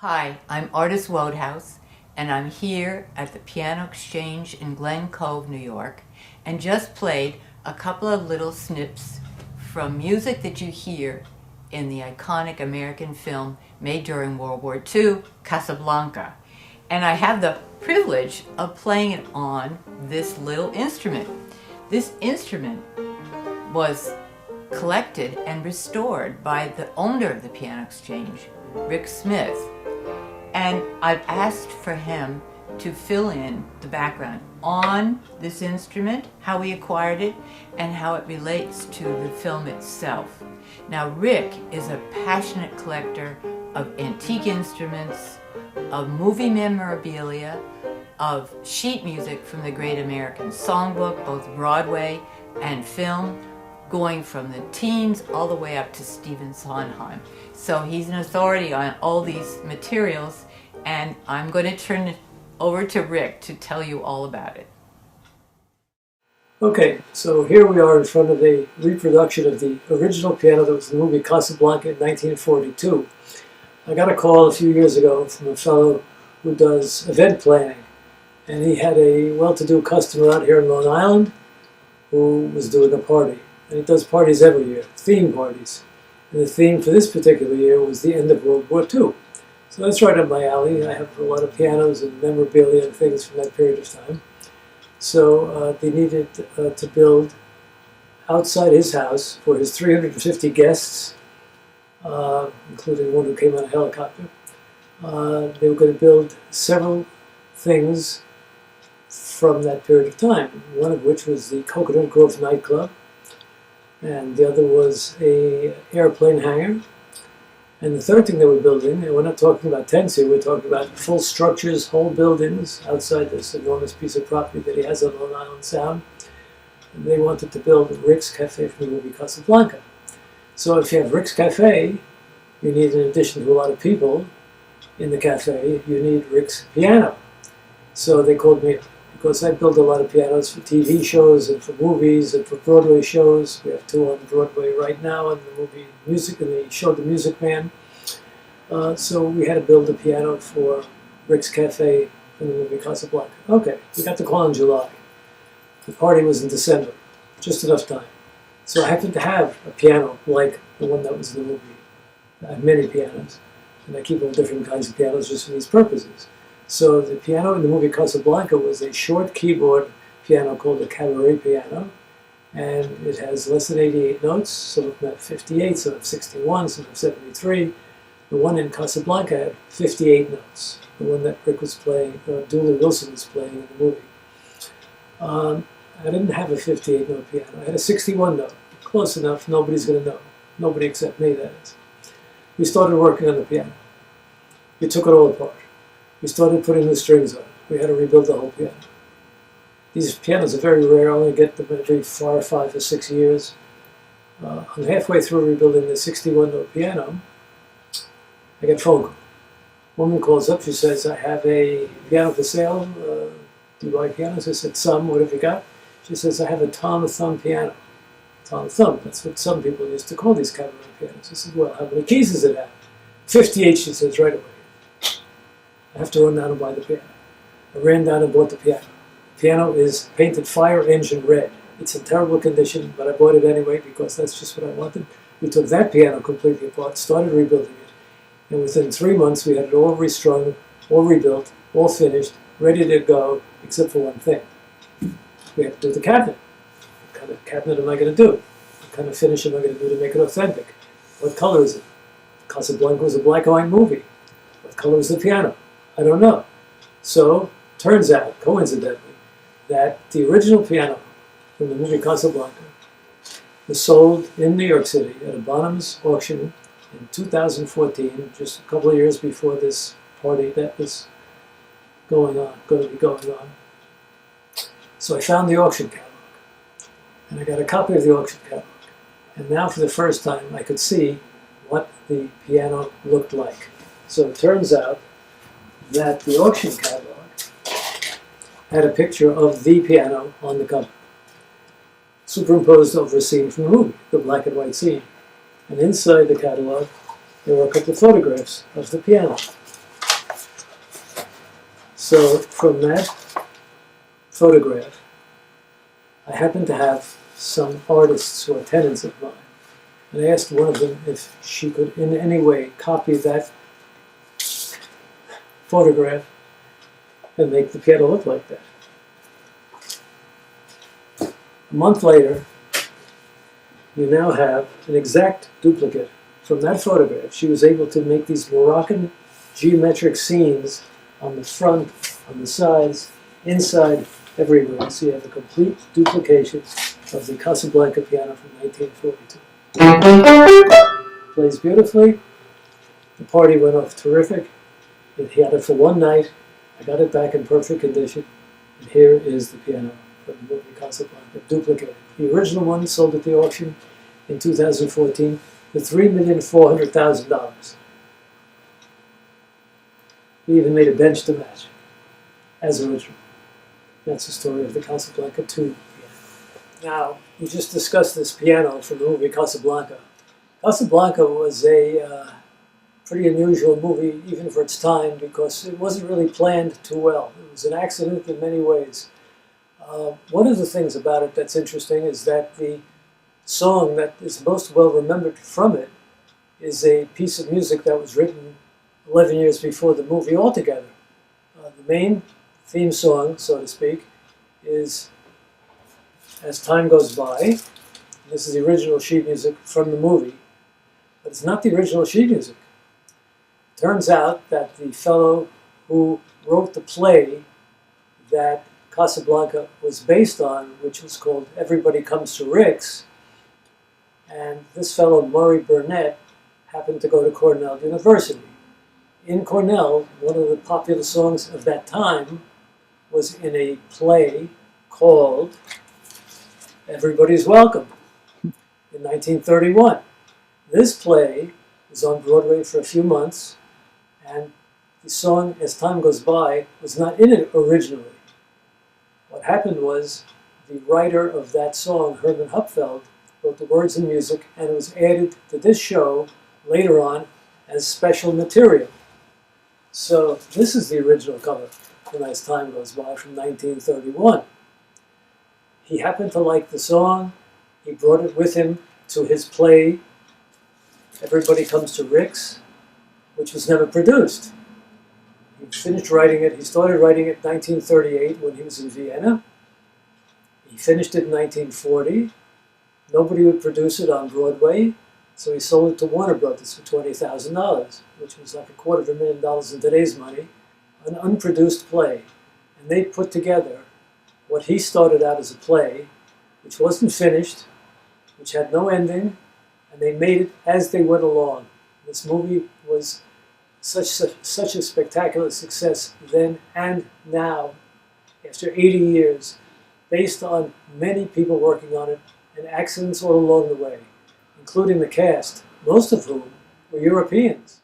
Hi, I'm Artis Wodehouse, and I'm here at the Piano Exchange in Glen Cove, New York, and just played a couple of little snips from music that you hear in the iconic American film made during World War II, Casablanca. And I have the privilege of playing it on this little instrument. This instrument was collected and restored by the owner of the Piano Exchange, Rick Smith. And I've asked for him to fill in the background on this instrument, how he acquired it, and how it relates to the film itself. Now, Rick is a passionate collector of antique instruments, of movie memorabilia, of sheet music from the Great American Songbook, both Broadway and film, going from the teens all the way up to Stephen Sondheim. So he's an authority on all these materials, and I'm going to turn it over to Rick to tell you all about it. Okay, so here we are in front of a reproduction of the original piano that was in the movie Casablanca in 1942. I got a call a few years ago from a fellow who does event planning, and he had a well-to-do customer out here in Long Island who was doing a party. And he does parties every year, theme parties. And the theme for this particular year was the end of World War II. So that's right up my alley. I have a lot of pianos and memorabilia and things from that period of time. So they needed to build outside his house for his 350 guests, including one who came on a helicopter. They were going to build several things from that period of time, one of which was the Coconut Grove nightclub, and the other was a airplane hangar. And the third thing they were building, and we're not talking about tents here, we're talking about full structures, whole buildings outside this enormous piece of property that he has on Long Island Sound. And they wanted to build Rick's Cafe from the movie Casablanca. So if you have Rick's Cafe, you need, in addition to a lot of people in the cafe, you need Rick's piano. So they called me up, because I build a lot of pianos for TV shows and for movies and for Broadway shows. We have two on Broadway right now, and the movie Music, and the show The Music Man. So we had to build a piano for Rick's Cafe in the movie Casablanca. Okay, we got the call in July. The party was in December, just enough time. So I happened to have a piano like the one that was in the movie. I have many pianos, and I keep all different kinds of pianos just for these purposes. So the piano in the movie Casablanca was a short keyboard piano called a cabaret piano, and it has less than 88 notes. Some of them have 58, some have 61, some have 73. The one in Casablanca had 58 notes, the one that Rick was playing, Dooley Wilson was playing in the movie. I didn't have a 58-note piano. I had a 61-note. Close enough, nobody's going to know. Nobody except me, that is. We started working on the piano. We took it all apart. We started putting the strings on it. We had to rebuild the whole piano. These pianos are very rare. I only get them every 4 or 5 or 6 years. I'm halfway through rebuilding the 61-note piano. I get a phone call. Woman calls up. She says, I have a piano for sale. Do you buy pianos? I said, some. What have you got? She says, I have a Tom Thumb piano. Tom Thumb. That's what some people used to call these cabaret pianos. I said, well, how many keys does it have? 58, she says, right away. I have to run down and buy the piano. I ran down and bought the piano. The piano is painted fire engine red. It's in terrible condition, but I bought it anyway because that's just what I wanted. We took that piano completely apart, started rebuilding it, and within 3 months we had it all restrung, all rebuilt, all finished, ready to go, except for one thing. We had to do the cabinet. What kind of cabinet am I going to do? What kind of finish am I going to do to make it authentic? What color is it? Casablanca was a black and white movie. What color is the piano? I don't know. So, turns out, coincidentally, that the original piano from the movie Casablanca was sold in New York City at a Bonhams auction in 2014, just a couple of years before this party that was going to be going on. So I found the auction catalog, and I got a copy of the auction catalog. And now for the first time I could see what the piano looked like. So it turns out that the auction catalog had a picture of the piano on the cover, superimposed over a scene from the movie, the black and white scene. And inside the catalog, there were a couple of photographs of the piano. So from that photograph, I happened to have some artists who are tenants of mine. And I asked one of them if she could in any way copy that photograph and make the piano look like that. A month later, you now have an exact duplicate from that photograph. She was able to make these Moroccan geometric scenes on the front, on the sides, inside, everywhere. So you have a complete duplication of the Casablanca piano from 1942. Plays beautifully. The party went off terrific. He had it for one night. I got it back in perfect condition. And here is the piano from the movie Casablanca, duplicated. The original one sold at the auction in 2014 for $3,400,000. We even made a bench to match, as original. That's the story of the Casablanca 2 piano. Now, we just discussed this piano from the movie Casablanca. Casablanca was a pretty unusual movie, even for its time, because it wasn't really planned too well. It was an accident in many ways. One of the things about it that's interesting is that the song that is most well remembered from it is a piece of music that was written 11 years before the movie altogether. The main theme song, so to speak, is As Time Goes By. This is the original sheet music from the movie, but it's not the original sheet music. It turns out that the fellow who wrote the play that Casablanca was based on, which was called Everybody Comes to Rick's, and this fellow, Murray Burnett, happened to go to Cornell University. In Cornell, one of the popular songs of that time was in a play called Everybody's Welcome in 1931. This play was on Broadway for a few months, and the song As Time Goes By was not in it originally. What happened was the writer of that song, Herman Hupfeld, wrote the words and music, and it was added to this show later on as special material. So this is the original cover from As Time Goes By from 1931. He happened to like the song. He brought it with him to his play, Everybody Comes to Rick's, which was never produced. He finished writing it. He started writing it in 1938 when he was in Vienna. He finished it in 1940. Nobody would produce it on Broadway, so he sold it to Warner Brothers for $20,000, which was like $250,000 in today's money, an unproduced play. And they put together what he started out as a play, which wasn't finished, which had no ending, and they made it as they went along. This movie was such a spectacular success then and now, after 80 years, based on many people working on it and accidents all along the way, including the cast, most of whom were Europeans.